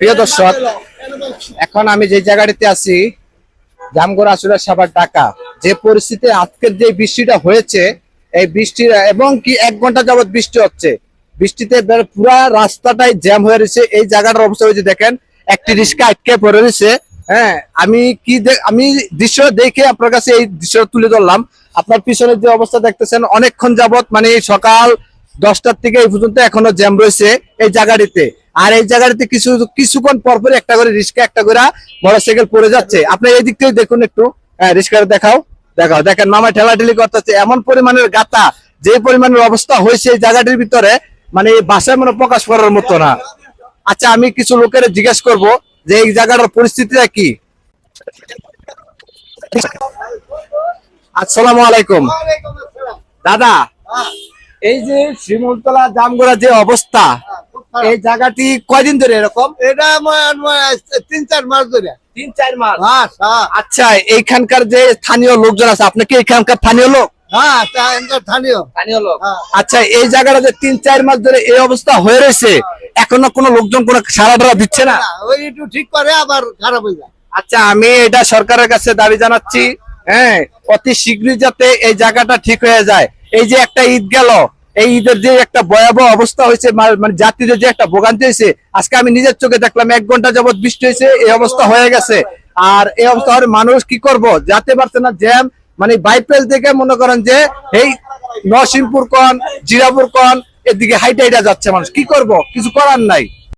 প্রিয় দর্শক, এখন আমি যে জায়গাটিতে আছি জামগড়া আসলে সাভার ঢাকা, যে পরিস্থিতি আজকের যে বৃষ্টিটা হয়েছে, এই বৃষ্টি এবং কি 1 ঘন্টা যাবত বৃষ্টি হচ্ছে, বৃষ্টিতে পুরা রাস্তাটাই জ্যাম হয়ে রয়েছে। এই জায়গাটার অবস্থা হয়েছে দেখেন, একটি রিক্সা আটকে পড়ে রয়েছে। হ্যাঁ, আমি দৃশ্য দেখে আপনার কাছে এই দৃশ্য তুলে ধরলাম। আপনার পিছনে যে অবস্থা দেখতেছেন, অনেকক্ষণ যাবত মানে সকাল 10টার থেকে এই পর্যন্ত এখনো জ্যাম রয়েছে এই জায়গাটিতে। আর এই জায়গাটিতে কিছুক্ষণ পরপর একটা করে রিক্সা, একটা করে মোটরসাইকেল পড়ে যাচ্ছে। আপনি এই দিক থেকে দেখুন একটু, রিক্সাটা দেখাও, দেখেন মামা ঠেলাঠেলি করতেছে। এমন পরিমাণের গাতা, যে পরিমাণের অবস্থা হয়েছে এই জায়গাটির ভিতরে, মানে ভাষায় মনে প্রকাশ করার মতো না। আচ্ছা, আমি কিছু লোকের জিজ্ঞেস করব যে এই জায়গাটার পরিস্থিতিটা কি। আসসালামু আলাইকুম দাদা। এই যে শ্রীমন্তলা জামগড়া যে অবস্থা, এই জায়গাটি কয়দিন ধরে এরকম? এটা আমার 3-4 মাস ধরে। 3-4 মাস। হ্যাঁ। আচ্ছা, এইখানকার যে স্থানীয় লোকজন আছে, আপনি কি এখানকার স্থানীয় লোক? হ্যাঁ, স্থানীয় লোক। হ্যাঁ। আচ্ছা, এই জায়গাটা যে 3-4 মাস ধরে এই অবস্থা হয়ে রয়েছে, এখনো কোনো লোকজন কোনো সাড়া টাড়া দিচ্ছে না? ওই একটু ঠিক করে আবার খারাপ হয়ে যায়। আচ্ছা, আমি এটা সরকারের কাছে দাবি জানাচ্ছি, হ্যাঁ, অতি শীঘ্রই যাতে এই জায়গাটা ঠিক হয়ে যায়। এই যে একটা ঈদ গেল, এই ঈদের যে একটা ভয়াবহ অবস্থা হয়েছে, মানে যাত্রীদের যে একটা ভোগান্তি হয়েছে, আজকে আমি নিজের চোখে দেখলাম 1 ঘন্টা যাবত বৃষ্টি হয়েছে, এই অবস্থা হয়ে গেছে। আর এই অবস্থা হলে মানুষ কি করব, যেতে পারছে না। জ্যাম মানে বাইপেল থেকে মনে করেন যে এই নরসিংপুর কন, জিরাপুর কন, এদিকে হাইটা যাচ্ছে মানুষ, কি করব, কিছু করার নাই।